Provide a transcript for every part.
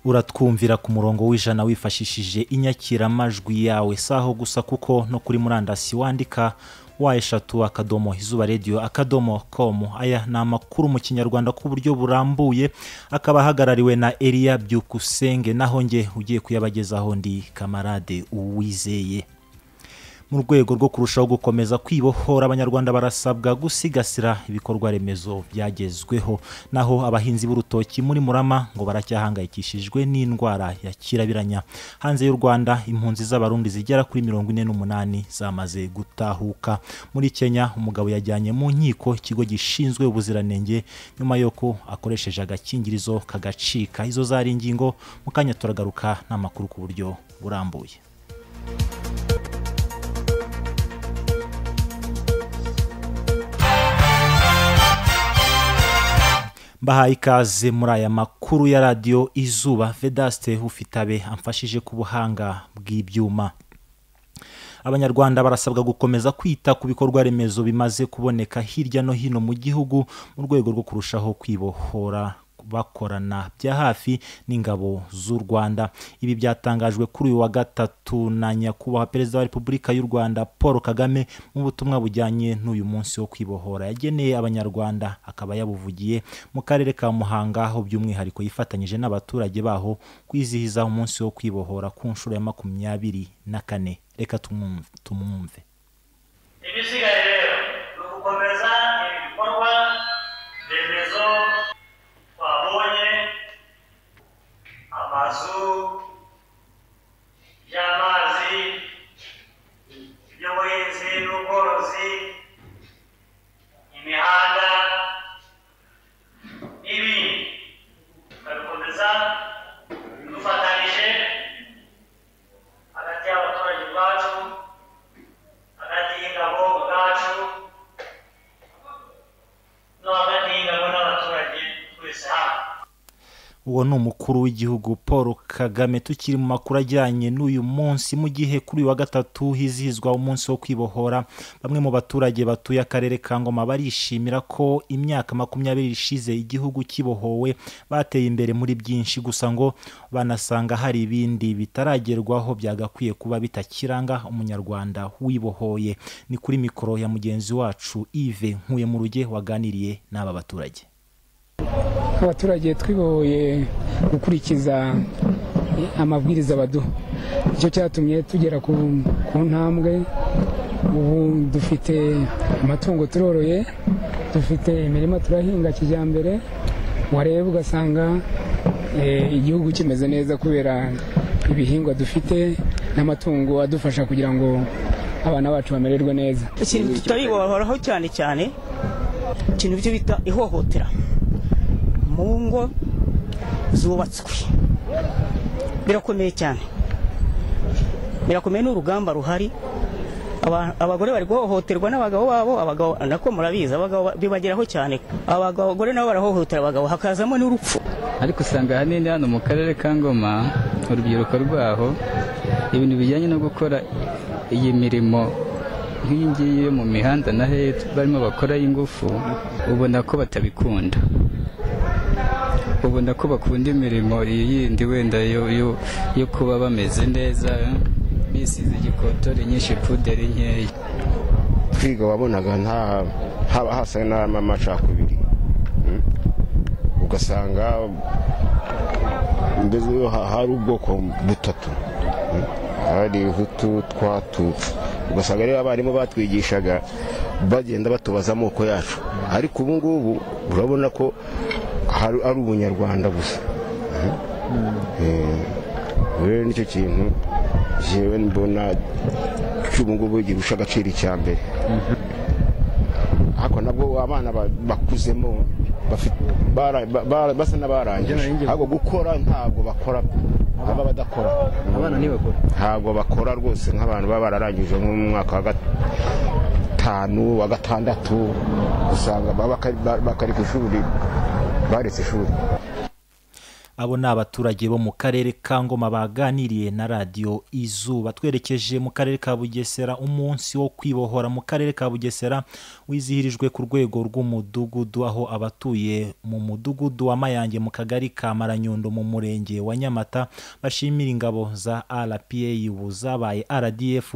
uratwumvira ku murongo w'ijana wifashishije inyakiramajwi yawe saho gusa kuko no kuri murandasi wandika wa3.izuba-radio.com. aya ni amakuru mu kinyarwanda ku buryo burambuye akaba ahagarariwe na Elia Byukusenge, naho nge ugiye kuyabagezaho ndi Kamarade Uwizeye. Mu rwego rwo kurushaho gukomeza kwibohora, abanyarwanda barasabwa gusigasira ibikorwa remezo byagezweho, naho abahinzi b'urutoki muri Murama ngo baracyahangayikishijwe n'indwara ya kirabiranya. Hanze y'u Rwanda, impunzi z'abarundi zigera kuri 48 zamaze gutahuka. Muri Kenya, umugabo yajyanye mu nkiko ikigo gishinzwe ubuziranenge nyuma yoko akoresheje agakingirizo kagacika. Izo zari ingingo, mukanya turagaruka n'amakuru ku buryo burambuye. Bahaye ikaze muri aya makuru ya radio Izuba. Vedaste Ufitabe amfashije ku buhanga bw'ibyuma. Abanyarwanda barasabwa gukomeza kwita ku bikorwa remezo bimaze kuboneka hirya no hino mu gihugu mu rwego rwo kurushaho kwibohora, bakorana bya hafi n'ingabo z'u Rwanda. Ibi byatangajwe kuri uyu wa gatatu na nyakubahwa Perezida wa Repubulika y'u Rwanda Paul Kagame mu butumwa bujyanye n'uyu munsi wo kwibohora yageneye abanyarwanda, akaba yabuvugiye mu karere ka Muhanga, aho by'umwihariko yifatanyije n'abaturage baho kwizihiza umunsi wo kwibohora ku nshuro ya 24. Reka tumwumve. Ibisigaye rero ni ugukomeza ibikorwa remezo twabonye, amazu y'amazi, iby'ubuhinzi n'ubworozi, imihanda n'ibindi. Tukabikomeza dufatanyije hagati y'abaturage bacu, hagati y'ingabo bwacu no hagati y'ingabo n'abaturage twese hamwe. Uwo ni umukuru w'igihugu Paul Kagame. Tukiri mu makuru ajyanye n'uyu munsi, mu gihe kuri wa gatatu hizihizwa umunsi wo kwibohora, bamwe mu baturage batuye akarere ka Ngoma barishimira ko imyaka 20 ishize igihugu kibohowe bateye imbere muri byinshi, gusa ngo banasanga hari ibindi bitaragerwaho byagakwiye kuba bitakiranga umunyarwanda wibohoye. Ni kuri mikoro ya mugenzi wacu Yves Nkuye mu ruge waganiriye n'aba baturage. Abaturage twibohoye gukurikiza amabwiriza baduha, icyo cyatumye tugera ku ntambwe. Ubu dufite amatungo turoroye, dufite imirima turahinga kijyambere, wareba ugasanga igihugu kimeze neza kubera ibihingwa dufite n'amatungo adufasha kugira ngo abana bacu bamererwe neza. Ikintu tutaribohoraho cyane cyane ikintu byo bita ihohotera mu ngo zubatswe, birakomeye cyane, birakomeye n'urugamba ruhari. Abagore bari guhohoterwa n'abagabo babo, abagabo nako murabizi abagabo bibageraho cyane, abagore nabo barahohotera abagabo, hakazamo n'urupfu. Ariko usanga hanini hano mu karere ka Ngoma urubyiruko rwaho ibintu bijyanye no gukora iyi mirimo nk'ingiyi yo mu mihanda na hepfo barimo bakora y'ingufu, ubona ko batabikunda, ubona ko bakunda imirimo yindi wenda yo kuba bameze neza, bisize igikotori nyinshi, puderi nkeya. Kwiga wabonaga haba hasa n'amacakubiri, ugasanga mbese hari ubwoko butatu, hari Hutu, Twatutsi. Ugasanga rero abarimu batwigishaga bagenda batubaza amoko yacu, ariko ubu ngubu urabona ko ari ubunyarwanda gusa. Rero nicyo kintu jewe mbona cy'ubu ngubu girusha agaciro icyambere. Hako nabwo abana bakuzemo basa n'abarangije, ahubwo gukora ntabwo bakora, aba badakora. Abana ni bakora, ntabwo bakora rwose, nk'abantu baba bararangije mu mwaka wa 5 wa 6 usanga bakari ku ishuri baretse ishuri. abo ni abaturage bo mu karere ka Ngoma baganiriye na radiyo Izuba. Twerekeje mu karere ka Bugesera. Umunsi wo kwibohora mu karere ka Bugesera wizihirijwe ku rwego rw'umudugudu, aho abatuye mu mudugudu wa Mayange mu kagari ka Maranyundo mu murenge wa Nyamata bashimira ingabo za RPA ubu zabaye RDF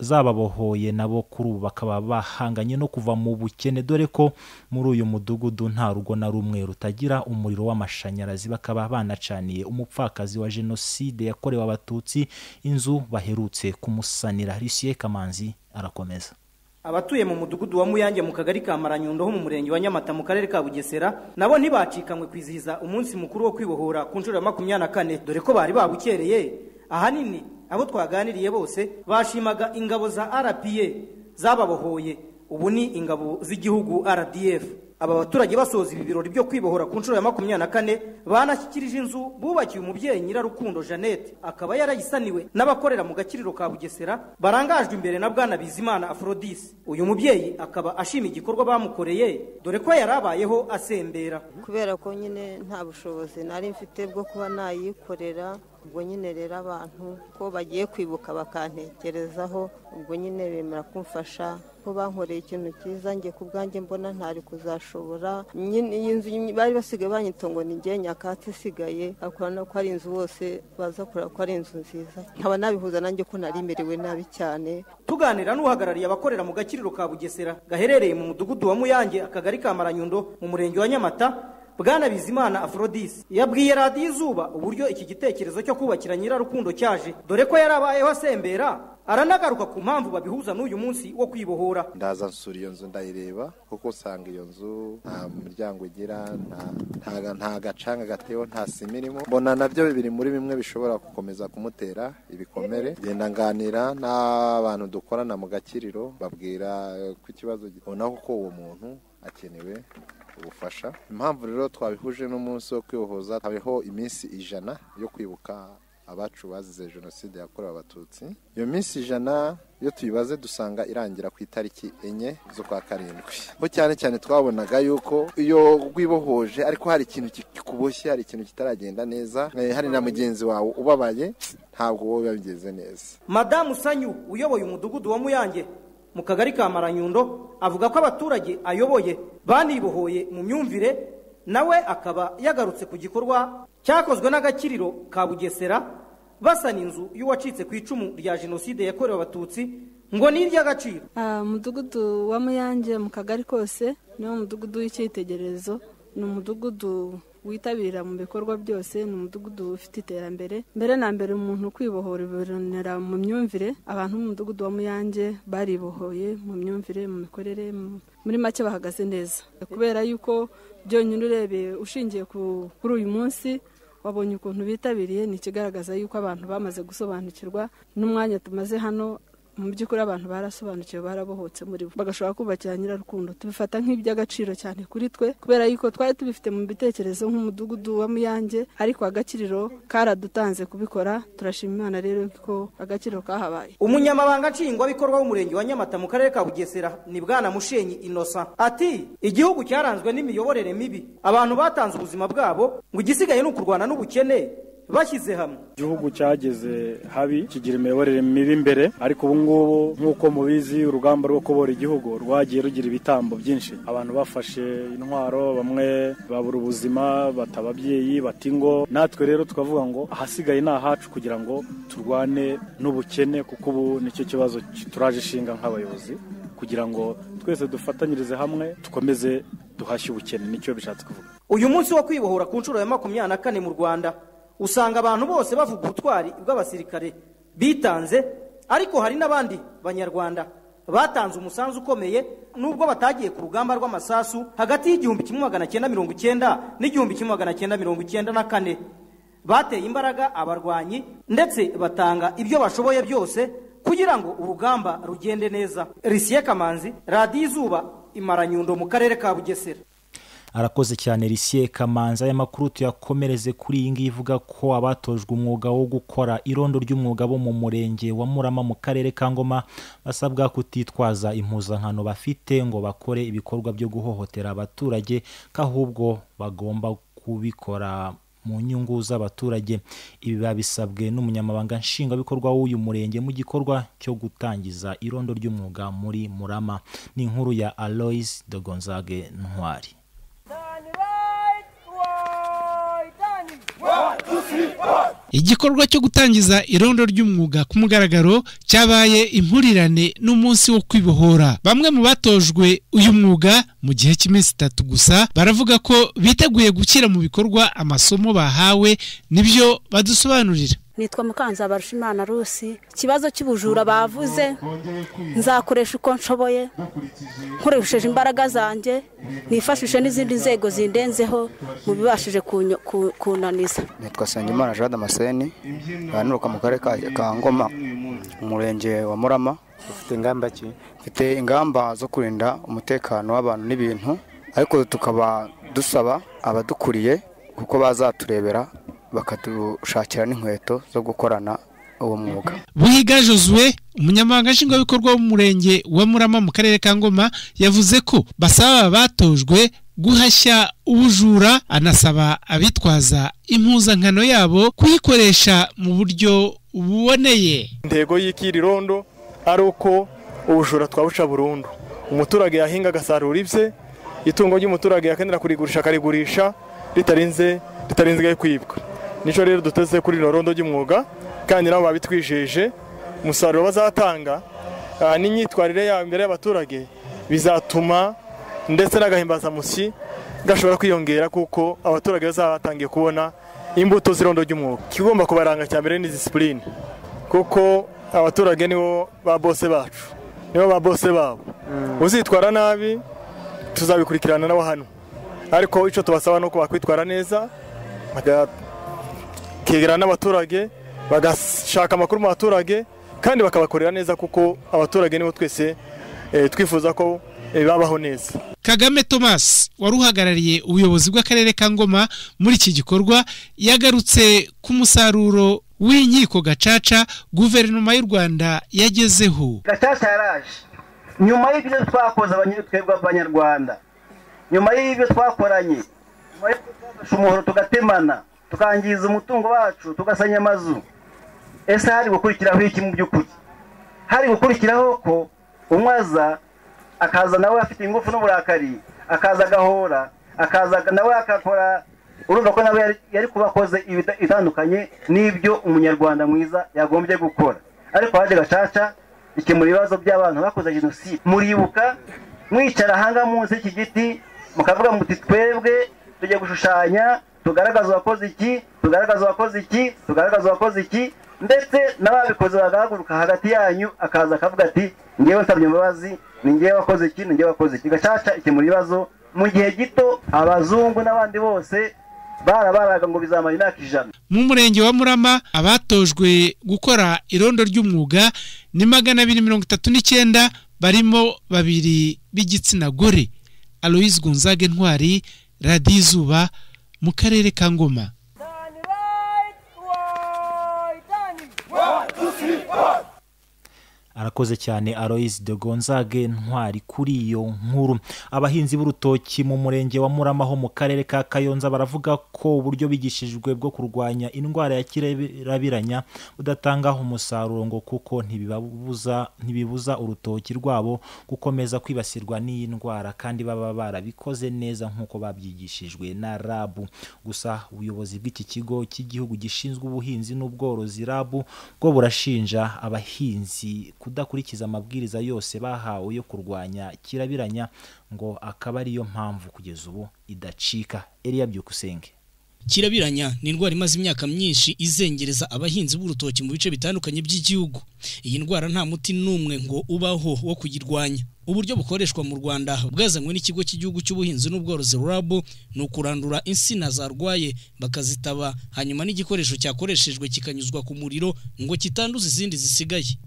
zababohoye, nabo kuri ubu bakaba bahanganye no kuva mu bukene, dore ko muri uyu mudugudu nta rugo na rumwe rutagira umuriro w'amashanyarazi. Bakaba banacaniye umupfakazi wa jenoside yakorewe abatutsi inzu baherutse kumusanira. Lucien Kamanzi arakomeza. Abatuye mu mudugudu wa Muyange mu kagari ka Maranyundo ho mu murenge wa Nyamata mu karere ka Bugesera nabo ntibacikanywe kwizihiza umunsi mukuru wo kwibohora ku nshuro ya 24, dore ko bari babukereye. Ahanini abo twaganiriye bose bashimaga ingabo za RPA zababohoye, ubu ni ingabo z'igihugu RDF. Aba baturage basoza ibi birori byo kwibohora ku nshuro ya 24 banashyikirije inzu bubakiye umubyeyi Nyirarukundo Jeannette, akaba yarayisaniwe n'abakorera mu gakiriro ka Bugesera barangajwe imbere na Bwana Bizimana Aphrodis. Uyu mubyeyi akaba ashima igikorwa bamukoreye, dore ko yarabayeho asembera. Kubera ko nyine nta bushobozi nari mfite bwo kuba nayikorera, ubwo nyine rero abantu ko bagiye kwibuka bakantekerezaho, ubwo nyine bemera kumfasha ko bankoreye ikintu cyiza. Nge ku bwanjye mbona ntari kuzashobora. Nyine iyi nzu bari basigaye banyitongo ni nge nyakatsi isigaye, akorana ko ari inzu bose baza kureba ko ari inzu nziza, nkaba nabihuza nanjye ko nari merewe nabi cyane. Tuganira n'uhagarariye abakorera mu gakiriro ka Bugesera gaherereye mu mudugudu wa Muyange akagari ka Maranyundo mu murenge wa Nyamata, Bwana Bizimana Aphrodis yabwiye radiyo Izuba uburyo iki gitekerezo cyo kubakira Nyirarukundo cyaje, dore ko yarabayeho asembera. Aranagaruka ku mpamvu babihuza n'uyu munsi wo kwibohora. Ndaza nsura iyo nzu ndayireba, kuko usanga iyo nzu nta muryango igira, nta gacanga gateho, nta sima irimo. Mbona nabyo biri muri bimwe bishobora gukomeza kumutera ibikomere. Genda nganira n'abantu dukorana mu gakiriro, babwira ko ikibazo gikona kuko uwo muntu akenewe ubufasha. Impamvu rero twabihuje n'umunsi wo kwibohoza, habeho iminsi 100 yo kwibuka abacu bazize jenoside yakorewe abatutsi. Iyo minsi 100 iyo tuyibaze dusanga irangira ku itariki 4 z'ukwa 7. Ho cyane cyane twabonaga yuko iyo rwibohoje ariko hari ikintu kikuboshye, hari ikintu kitaragenda neza, hari na mugenzi wawe ubabaye, ntabwo wowe bigeze neza. Madamu Sanyu uyoboye umudugudu wa Muyange mu kagari ka Maranyundo avuga ko abaturage ayoboye banibohoye mu myumvire, nawe akaba yagarutse ku gikorwa cyakozwe n'agakiriro ka Bugesera basana inzu y'uwacitse ku icumu rya jenoside yakorewe abatutsi ngo ni iry'agaciro. Umudugudu wa Muyange mu kagari kose niwo mudugudu w'icyitegererezo, ni umudugudu witabira mu bikorwa byose, ni umudugudu ufite iterambere. Mbere na mbere umuntu kwibohora bironera mu myumvire. Abantu mu mudugudu wa Muyange baribohoye mu myumvire, mu mikorere, muri make bahagaze neza, kubera yuko byonyine urebeye ushingiye kuri uyu munsi wabonye ukuntu bitabiriye, ni ikigaragaza yuko abantu bamaze gusobanukirwa n'umwanya tumaze hano. Mu by'ukuri abantu barasobanukiwe, barabohotse muri bo, bagashobora kubakira Nyirarukundo. Tubifata nk'iby'agaciro cyane kuri twe, kubera yuko twari tubifite mu bitekerezo nk'umudugudu wa Muyange, ariko agakiriro karadutanze kubikora. Turashima Imana rero ko agakiriro kahabaye. Umunyamabanga nshingwabikorwa w'umurenge wa Nyamata mu karere ka Bugesera ni Bwana Mushenyi Innocent ati igihugu cyaranzwe n'imiyoborere mibi, abantu batanze ubuzima bwabo, ngo igisigaye no kurwana n'ubukene bashyize hamwe. Igihugu cyageze habi, kigira imiyoborere mibi imbere, ariko ubu ngubu nk'uko mubizi urugamba rwo kubora igihugu rwagiye rugira ibitambo byinshi. Abantu bafashe intwaro, bamwe babura ubuzima, batababyeyi, batingo. Natwe rero tukavuga ngo ahasigaye ni ahacu kugira ngo turwane n'ubukene, kuko ubu nicyo kibazo turaje ishinga nk'abayobozi, kugira ngo twese dufatanyirize hamwe dukomeze duhashye ubukene. Nicyo bishatse kuvuga. Uyu munsi wo kwibohora ku nshuro ya 24 mu Rwanda usanga abantu bose bavuga ubutwari bw'abasirikare bitanze, ariko hari n'abandi banyarwanda batanze umusanzu ukomeye nubwo batagiye ku rugamba rw'amasasu hagati y'igihumbi 1990 n'igihumbi 1994. Bateye imbaraga abarwanyi ndetse batanga ibyo bashoboye byose kugira ngo urugamba rugende neza. Lucien Kamanzi, radiyo Izuba, Maranyundo mu karere ka Bugesera. Arakoze cyane Lucien Kamanzi. Aya makuru tuyakomereze kuri iyi ngiyi ivuga ko abatojwe umwuga wo gukora irondo ry'umwuga bo mu murenge wa Murama mu karere ka Ngoma basabwa kutitwaza impuzankano bafite ngo bakore ibikorwa byo guhohotera abaturage, kahubwo bagomba kubikora mu nyungu z'abaturage. Ibi babisabwe n'umunyamabanga nshingwabikorwa w'uyu murenge mu gikorwa cyo gutangiza irondo ry'umwuga muri Murama. Ni inkuru ya Aloys de Gonzague Ntwari. Igikorwa cyo gutangiza irondo ry'umwuga ku mugaragaro cyabaye impurirane n'umunsi wo kwibohora. Bamwe mu batojwe uyu mwuga mu gihe cy'iminsi 3 gusa baravuga ko biteguye gukira mu bikorwa amasomo bahawe, nibyo badusobanurira. Nitwa Mukanzabarushimana Rusi. Ikibazo cy'ubujura bavuze nzakoresha uko nshoboye, nkoresheje imbaraga zanjye, nifashishe n'izindi nzego zindenzeho mu bibashije kunaniza. Nitwa Sengimana Jean Damascene, banuruka mu karere ka Ngoma, umurenge wa Murama. Ufite ingamba zo kurinda umutekano w'abantu n'ibintu, ariko tukaba dusaba abadukuriye kuko bazaturebera bakadushakira n'inkweto zo gukorana uwo mwuga. Buhiga Josue, umunyamabanga nshingwabikorwa w'umurenge wa Murama mu karere ka Ngoma, yavuze ko basaba batojwe guhashya ubujura, anasaba abitwaza impuzankano yabo kuyikoresha mu buryo buboneye. Intego y'ikirirondo ari uko ubujura twabusha burundu. Umuturage yahinga agasarura ibye, itungo ry'umuturage yakenera kurigurisha akarigurisha ritarinze kwibwa. Nico rero duteze kuri rondo ry'umwuga, kandi nabo babitwijeje umusaruro bazatanga n'inyitwarire ya imbere y'abaturage bizatuma ndetse n'agahimbaza musi gashobora kwiyongera, kuko abaturage bazatangiye kubona imbuto z'irondo ry'umwuga. Kigomba kubaranga cyambere ni discipline, kuko abaturage nibo ba bose bacu, nibo ba bose babo. Uzitwara nabi tuzabikurikirana nabo hano, ariko ico tubasaba no kubakwitwara neza, kegerana n'abaturage, bagashaka amakuru mu baturage kandi bakabakorera neza, kuko abaturage nibo twese twifuza ko babaho neza. Kagame Thomas waruhagarariye ubuyobozi bw'akarere ka Ngoma muri iki gikorwa yagarutse ku musaruro w'inkiko gacaca guverinoma y'u Rwanda yagezeho. Gacaca yaraje nyuma y'ibyo twakoze abanyarwanda, nyuma y'ibyo twakoranye, nyuma y'uko umuhoro tugatemana, tukangiza umutungo wacu, tugasanya amazu. Ese hari gukurikiraho iki mu by'ukuri? Hari gukurikiraho ko umwaza akaza nawe afite ingufu n'uburakari, akaza agahora, akaza nawe akakora, urumva ko nawe yari kubakoze itandukanye n'ibyo umunyarwanda mwiza yagombye gukora. Ariko haje gacaca ikemura ibibazo by'abantu bakoze genocide. Muribuka mwicara hanga munsi y'iki giti mukavuga muti twebwe tujye gushushanya, tugaragaza wakoze iki, tugaragaza wakoze iki, tugaragaza wakoze iki, ndetse n'ababikoze bagahaguruka hagati yanyu akaza akavuga ati ngewe nsabye imbabazi, ni ngewe wakoze iki, ni ngewe wakoze iki. Gacaca ikemura ibibazo mu gihe gito. Abazungu n'abandi bose barabaraga ngo bizamara imyaka 100. Mu murenge wa Murama abatojwe gukora irondo ry'umwuga ni 239, barimo 2 b'igitsina gore. Aloys Gonzague Ntwari, Radio Izuba mu karere ka Ngoma. Arakoze cyane Aloys de Gonzague Ntwari kuri iyo nkuru. Abahinzi b'urutoki mu murenge wa Murama ho mu karere ka Kayonza baravuga ko uburyo bigishijwe bwo kurwanya indwara ya kirabiranya udatanga umusaruro, ngo kuko ntibibuza urutoki rwabo gukomeza kwibasirwa n'iyi ndwara, kandi baba barabikoze neza nk'uko babyigishijwe na RAB. Gusa ubuyobozi bw'iki kigo cy'igihugu gishinzwe ubuhinzi n'ubworozi RAB bwo burashinja abahinzi kudakurikiza amabwiriza yose bahawe yo kurwanya kirabiranya, ngo akaba ariyo mpamvu kugeza ubu idacika. Elia Byukusenge. Kirabiranya ni indwara imaze imyaka myinshi izengereza abahinzi b'urutoki mu bice bitandukanye by'igihugu. Iyi ndwara nta muti n'umwe ngo ubaho wo kuyirwanya. Uburyo bukoreshwa mu Rwanda bwazanywe n'ikigo cy'igihugu cy'ubuhinzi n'ubworozi RAB ni ukurandura insina zarwaye bakazitaba, hanyuma n'igikoresho cyakoreshejwe kikanyuzwa ku muriro ngo kitanduza izindi zisigaye.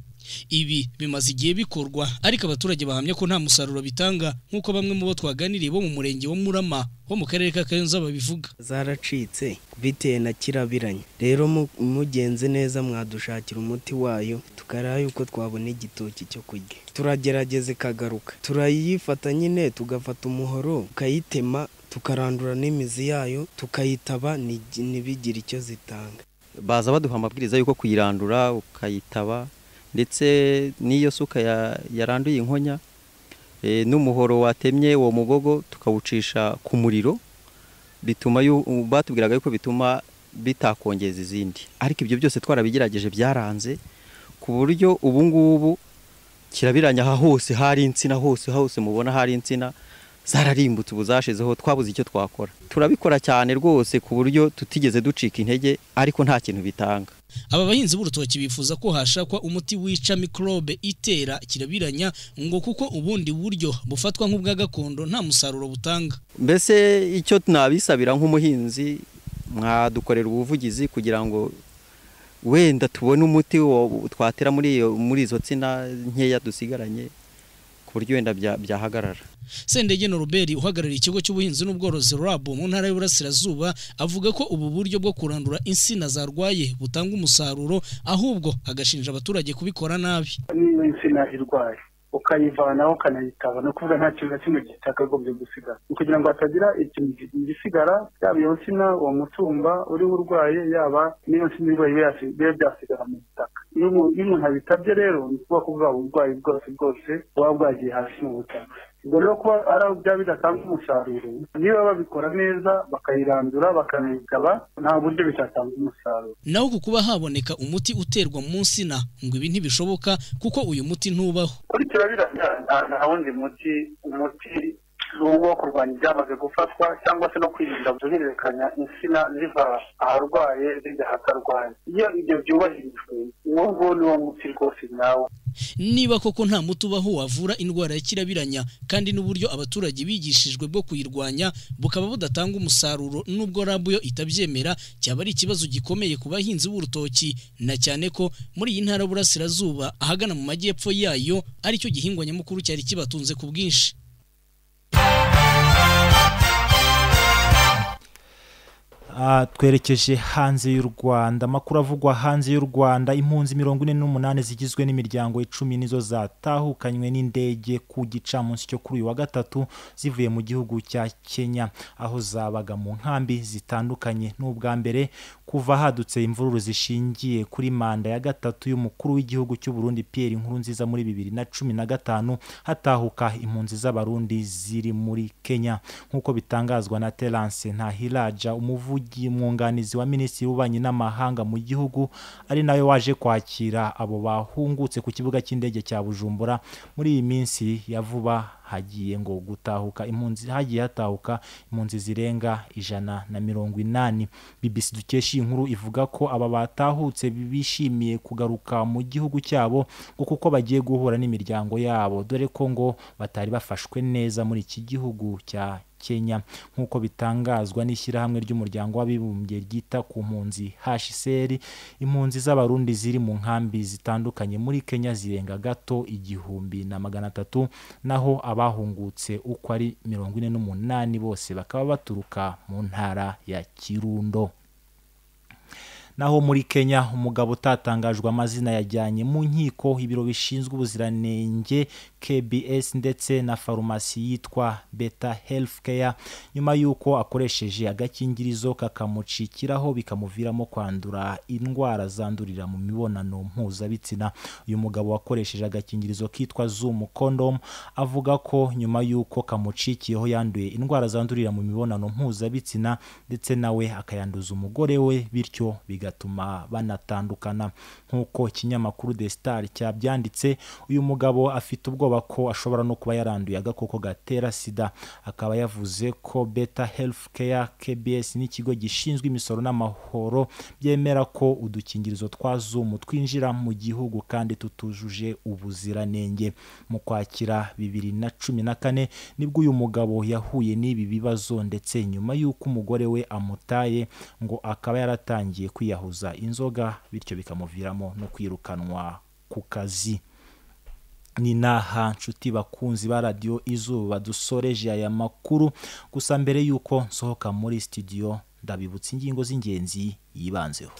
Ibi bimaze igihe bikorwa, ariko abaturage bahamya ko nta musaruro bitanga, nk'uko bamwe mu bo twaganiriye bo mu murenge wa Murama ho mu karere ka Kayonza babivuga. Zaracitse bitewe na kirabiranya. Rero mugenze neza mwadushakira umuti wayo tukaraba yuko twabona igitoki cyo kurya. Turagerageze kagaruka, turayifata nyine tugafata umuhoro ukayitema tukarandura n'imizi yayo tukayitaba ntibigire icyo zitanga. Baza baduha amabwiriza yuko kuyirandura ukayitaba, ndetse n'iyo suka yaranduye inkonya n'umuhoro watemye uwo mugogo tukawucisha ku muriro, bituma batubwiraga yuko bituma bitakongeza izindi. Ariko ibyo byose twarabigerageje byaranze, ku buryo ubu ngubu kirabiranya hose hari insina, hose mubona hari insina zararimbutse, ubu zashizeho, twabuze icyo twakora. Turabikora cyane rwose ku buryo tutigeze ducika intege, ariko nta kintu bitanga. Aba bahinzi b'urutoki bifuza ko hashakwa umuti wica mikrobe itera kirabiranya, ngo kuko ubundi buryo bufatwa nk'ubwa gakondo nta musaruro butanga. Mbese icyo nabisabira nk'umuhinzi, mwadukorera ubuvugizi kugira ngo wenda tubone umuti twatera muri izo tsina nkeya dusigaranye, ku buryo wenda byahagarara. Sendege Norbert uhagarariye ikigo cy'ubuhinzi n'ubworozi RAB mu ntara y'Uburasirazuba avuga ko ubu buryo bwo kurandura insina zarwaye butanga umusaruro, ahubwo agashinja abaturage kubikora nabi. Niyo insina irwaye ukayivanaho ukanayitaba, no kuvuga nta kintu na kimwe kitakagombye gusigara, kugira ngo hatagira ikintu gisigara, yaba iyo nsina uwo mutumba uriho urwaye, yaba n'iyo nsina irwaye bibe byasigara mu butaka. Iyo umuntu abitabye rero ni kuvuga ko bwa burwayi bwose buba bwagiye hasi mu butaka. Ubwo rero kuba ari bya bidatanga umusaruro, niba babikora neza bakayirandura bakanayigaba, nta buryo bitatanga umusaruro. Naho kuba haboneka umuti uterwa mu nsina, ngo ibi ntibishoboka kuko uyu muti ntubaho. Kuri kirabiranya nta wundi muti wo kurwanya ibyamaze gufatwa cyangwa se no kwirinda guhererekanya insina ziva aharwaye zijya ahatarwaye. Iyo ibyo byubahirijwe, uwo nguwo ni wo muti rwose nyawo. Niba koko nta muti ubaho wavura indwara ya kirabiranya, kandi n'uburyo abaturage bigishijwe bwo kuyirwanya bukaba budatanga umusaruro nubwo RAB yo itabyemera, cyaba ari ikibazo gikomeye ku bahinzi b'urutoki, na cyane ko muri iyi ntara y'Uburasirazuba ahagana mu majyepfo yayo aricyo gihingwa nyamukuru cyari kibatunze ku bwinshi. Twerekeje hanze y'u Rwanda. Amakuru avugwa hanze y'u Rwanda, impunzi 48 zigizwe n'imiryango 10 nizo zatahukanywe n'indege ku gicamunsi cyo kuri uyu wa gatatu zivuye mu gihugu cya Kenya, aho zabaga mu nkambi zitandukanye. N'ubwa mbere kuva hadutse imvururu zishingiye kuri manda ya gatatu y'umukuru w'igihugu cy'u Burundi Pierre Nkurunziza muri 2015 hatahuka impunzi z'abarundi ziri muri Kenya, nk'uko bitangazwa na Terence Ntahiraja, umwunganizi wa Minisitiri w'Ububanyi n'Amahanga mu gihugu, ari nawe waje kwakira abo bahungutse ku kibuga cy'indege cya Bujumbura. Muri iyi minsi ya vuba hagiye hatahuka impunzi zirenga 180. BBC dukesha inkuru ivuga ko aba batahutse bishimiye kugaruka mu gihugu cyabo kuko bagiye guhura n'imiryango yabo, dore ko ngo batari bafashwe neza muri iki gihugu cya Kenya, nk'uko bitangazwa n'ishyirahamwe ry'umuryango w'abibumbye ryita ku mpunzi HCR. Impunzi z'abarundi ziri mu nkambi zitandukanye muri Kenya zirenga gato 1,300, naho abahungutse uko ari 48 bose bakaba baturuka mu ntara ya Kirundo. Naho muri Kenya, umugabo utatangajwe amazina yajyanye mu nkiko ibiro bishinzwe ubuziranenge KBS ndetse na farumasi yitwa Beta Healthcare, nyuma yuko akoresheje agakingirizo kakamucikiraho bikamuviramo kwandura indwara zandurira mu mibonano mpuzabitsina. Uyu mugabo wakoresheje agakingirizo kitwa Zoom condom avuga ko nyuma yuko kamucikiyeho yanduye indwara zandurira mu mibonano mpuzabitsina, ndetse nawe akayanduza umugore we, bityo bigatuma banatandukana. Nk'uko ikinyamakuru The Star cyabyanditse, uyu mugabo afite ubwoba ko ashobora no kuba yaranduye agakoko gatera sida. Akaba yavuze ko Beta Healthcare KBS n'ikigo gishinzwe imisoro n'amahoro byemera ko udukingirizo twa Zoom twinjira mu gihugu kandi tutujuje ubuziranenge. Mu Kwakira 2014 nibwo uyu mugabo yahuye n'ibi bibazo, ndetse nyuma yuko umugore we amutaye ngo akaba yaratangiye kwiyahuza inzoga, bityo bikamuviramo no kwirukanwa ku kazi. Ni naha nshuti bakunzi ba Radio Izuba dusoreje aya makuru, gusa mbere yuko nsohoka muri studio ndabibutsa ingingo z'ingenzi yibanzeho.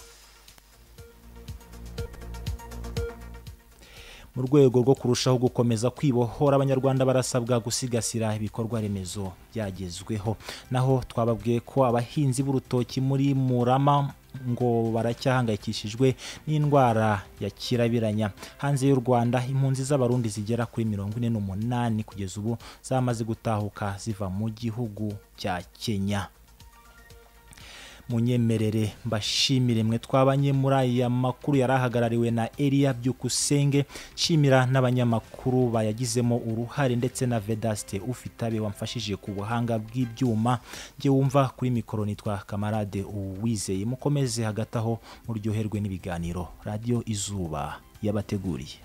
mu rwego rwo kurushaho gukomeza kwibohora abanyarwanda barasabwa gusigasira ibikorwa remezo byagezweho. Naho twababwiye ko abahinzi b'urutoki muri Murama ngo baracyahangayikishijwe n'indwara ya kirabiranya. Hanze y'u Rwanda impunzi z'abarundi zigera kuri 48 kugeza ubu zamaze gutahuka ziva mu gihugu cya Kenya. Munyemerere mbashimire mwe twabanye muri aya makuru yarahagarariwe na Elia Byukusenge, shimira n'abanyamakuru bayagizemo uruhare ndetse na Vedaste Ufitabe wamfashije ku buhanga bw'ibyuma. Nge wumva kuri mikoro nitwa Kamarade Uwizeye. Mukomeze hagataho muryoherwe n'ibiganiro Radio Izuba yabateguriye.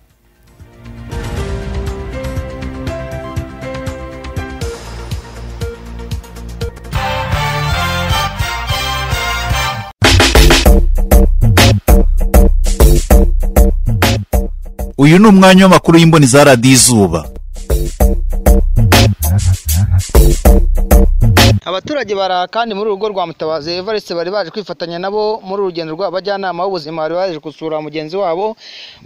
Uyu ni umwanya w'amakuru y'imboni za Radio Izuba. Abaturage bara kandi muri urugo rwa Mutabazi Evariste bari baje kwifatanya nabo muri urugendo rw'abajyanama b'ubuzima bari baje gusura mugenzi wabo,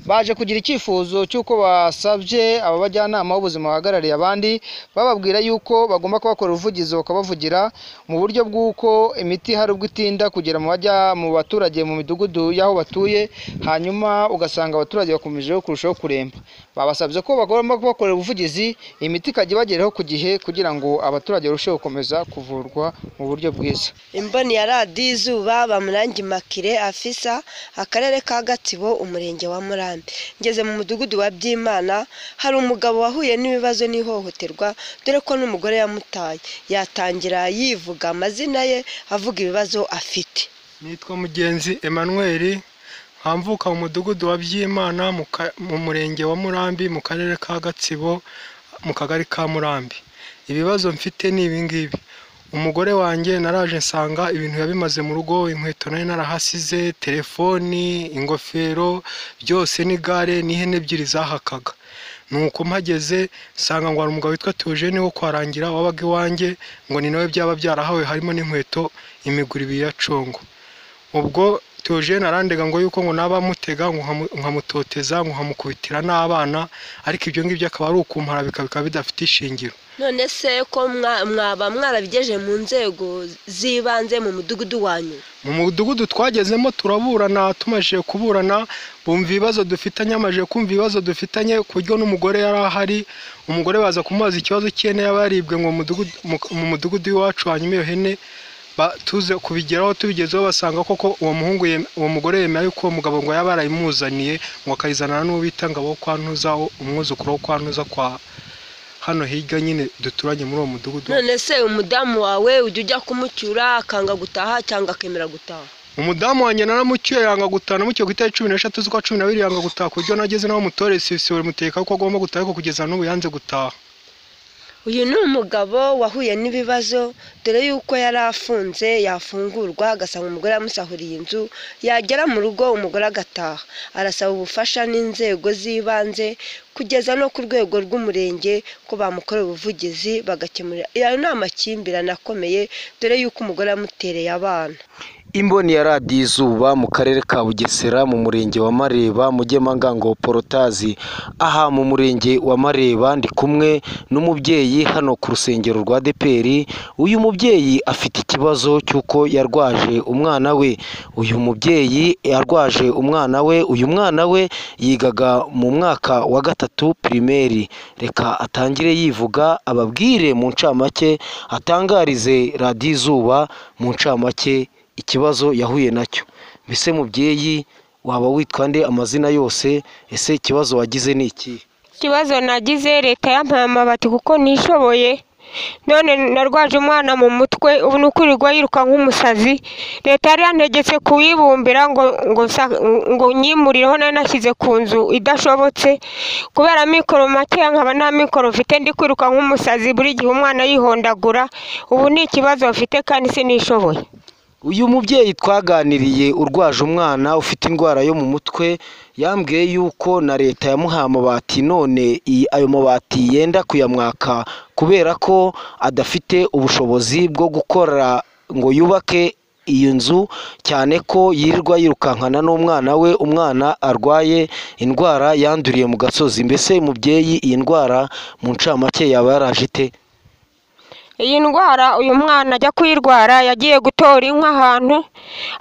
baje kugira icyifuzo cyuko basabye aba bajyanama b'ubuzima bahagarariye abandi, bababwira yuko bagomba kubakora ubuvugizi bakabavugira mu buryo bw'uko imiti hari ubwo itinda kugera mu baturage mu midugudu y'aho batuye, hanyuma ugasanga abaturage bakomeje kurushaho kuremba. Babasabye ko bagomba kubakorera ubuvugizi imiti ikajya bageraho ku gihe kugira ngo abaturage barusheho gukomeza kuvurwa mu buryo bwiza. Imboni ya Radio Izuba Bamurangi Makire afisa akarere ka Gatsibo umurenge wa Murambi. Ngeze mu mudugudu wa Byimana hari umugabo wahuye n'ibibazo n'ihohoterwa dore ko n'umugore yamutaye. Yatangira yivuga amazina ye avuga ibibazo afite. Nitwa Mugenzi Emmanuel, hamvuka mu mudugudu wa Byimana mu murenge wa Murambi mu karere ka Gatsibo mu kagari ka Murambi. Ibibazo mfite ni ibingibi: umugore wanjye naraje nsanga ibintu yabimaze mu rugo, inkweto nari narahasize, telefoni, ingofero, byose n'igare n'ihene ebyiri zahakaga. Nuko mpageze nsanga ngo ari umugabo witwa Theogene wo kwarangira wabaga iwanjye, ngo ni nawe byaba byarahawe harimo n'inkweto imiguru ibiri ya congo. Ubwo Theogene arandega ngo yuko ngo nabamutega ngo nkamutoteza ngo nkamukubitira n'abana, ariko ibyo ngibyo akaba ari ukumpara bikaba bidafite ishingiro. None se ko mwaba mwarabigeje mu nzego zibanze mu mudugudu wanyu? Mu mudugudu twagezemo turaburana, tumajije kuburana bumva ibibazo dufitanye, amaje kumva ibibazo dufitanye kuryo n'umugore yari ahari. Umugore baza kumubaza ikibazo cyene yabaribwe ngo mu mudugudu iwacu, hanyuma iyo hene tuze kubigeraho tubigezeho basanga koko uwo mugore yemera yuko uwo mugabo ngo yaba yarayimuzaniye ngo akayizanana n'uwo bita Ngabo kwantuza, umwuzukuru wo kwantuza kwa hano hirya nyine duturanye muri uwo mudugudu. None se umudamu wawe ujya kumucyura akanga gutaha cyangwa akemera gutaha? Umudamu wanjye naramucyuye yanga gutaha, namucyuye ku itariki 13 z'ukwa 12 yanga gutaha, kuryo nageze naho mutore sisi we muteka ko agomba gutaha ko kugeza n'ubu yanze gutaha. Uyu ni umugabo wahuye n'ibibazo dore yuko yari afunze, yafungurwa agasanga umugore yamusahuriye inzu, yagera mu rugo umugore agataha. Arasaba ubufasha n'inzego z'ibanze kugeza no ku rwego rw'umurenge ko bamukorera ubuvugizi bagakemurira iyo ni amakimbirane akomeye dore yuko umugore yamutereye abana. Imboni ya Radio Izuba mu karere ka Bugesera mu murenge wa Mareba mu Gemangango Porotazi. Aha mu murenge wa Mareba ndi kumwe n'umubyeyi hano ku rusengero rwa DPR. Uyu mubyeyi afite ikibazo cyuko yarwaje umwana we. Uyu mubyeyi yarwaje umwana we, uyu mwana we yigaga mu mwaka wa 3 primaire. Reka atangire yivuga ababwire mu ncamake, atangarize Radio Izuba mu ncamake ikibazo yahuye nacyo. Mbese mubyeyi waba witwa nde amazina yose, ese ikibazo wagize ni iki? Ikibazo nagize leta yampaye amabati kuko nishoboye, none narwaje umwana mu mutwe, ubu nukurirwa yiruka nk'umusazi. Leta yari yantegetse kuyibumbira ngo nyimurireho, nari nashyize ku nzu idashobotse kubera mikoro make, nkaba nta mikoro mfite, ndi kwiruka nk'umusazi buri gihe umwana yihondagura. Ubu ni ikibazo mfite kandi sinishoboye. Uyu mubyeyi twaganiriye urwaje umwana ufite indwara yo mu mutwe yambwiye yuko na leta yamuhaye amabati, none ayo mabati yenda kuyamwaka kubera ko adafite ubushobozi bwo gukora ngo yubake iyo nzu cyane ko yirirwa yirukankana n'umwana we, umwana arwaye indwara yanduriye mu gasozi. Mbese umubyeyi iyi ndwara mu ncamake yaba yaraje ite? iyi ndwara uyu mwana ajya kuyirwara yagiye gutora inka ahantu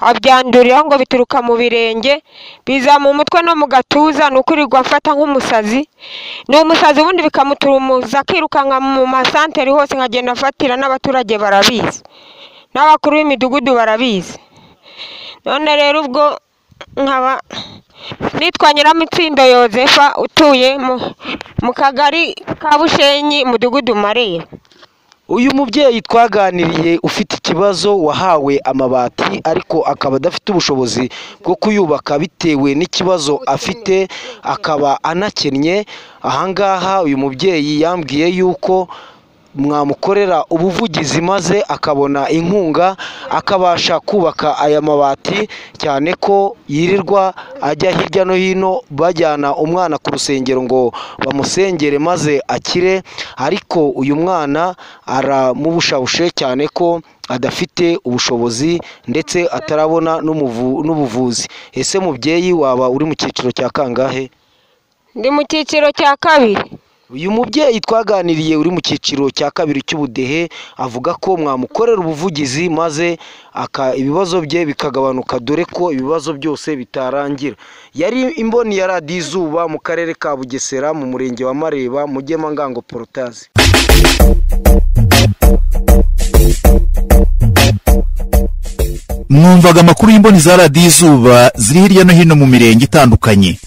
abyandurira ngo bituruka mu birenge biza mu mutwe no mu gatuza, nukurirwa afata nk'umusazi. Ni umusazi ubundi bikamuturumuza akirukanka mu masantere hose, nkagenda afatira, n'abaturage barabizi, n'abakuru b'imidugudu barabizi. None rero ubwo nkaba nitwa Nyiramitsindo Yozefa utuye mu kagari ka Bushenyi, umudugudu Mareba. Uyu mubyeyi twaganiriye ufite ikibazo wahawe amabati ariko akaba adafite ubushobozi bwo kuyubaka bitewe n'ikibazo afite, akaba anakennye. Ahangaha uyu mubyeyi yambwiye yuko mwamukorera ubuvugizi maze akabona inkunga akabasha kubaka aya mabati, cyane ko yirirwa ajya hirya no hino bajyana umwana ku rusengero ngo bamusengere maze akire, ariko uyu mwana aramubushabushe cyane ko adafite ubushobozi ndetse atarabona n'ubuvuzi. Ese mubyeyi waba uri mu cyiciro cya kangahe? Ndi mu cyiciro cya kabiri. Uyu mubyeyi twaganiriye uri mu cyiciro cya kabiri cy'ubudehe avuga ko mwamukorera ubuvugizi maze ibibazo bye bikagabanuka, dore ko ibibazo byose bitarangira. Yari imboni ya radiyo Izuba mu karere ka Bugesera mu murenge wa Mareba, Mugemangango Porotazi. Mwumvaga amakuru y'imboni za radiyo Izuba ziri hirya no hino mu mirenge itandukanye.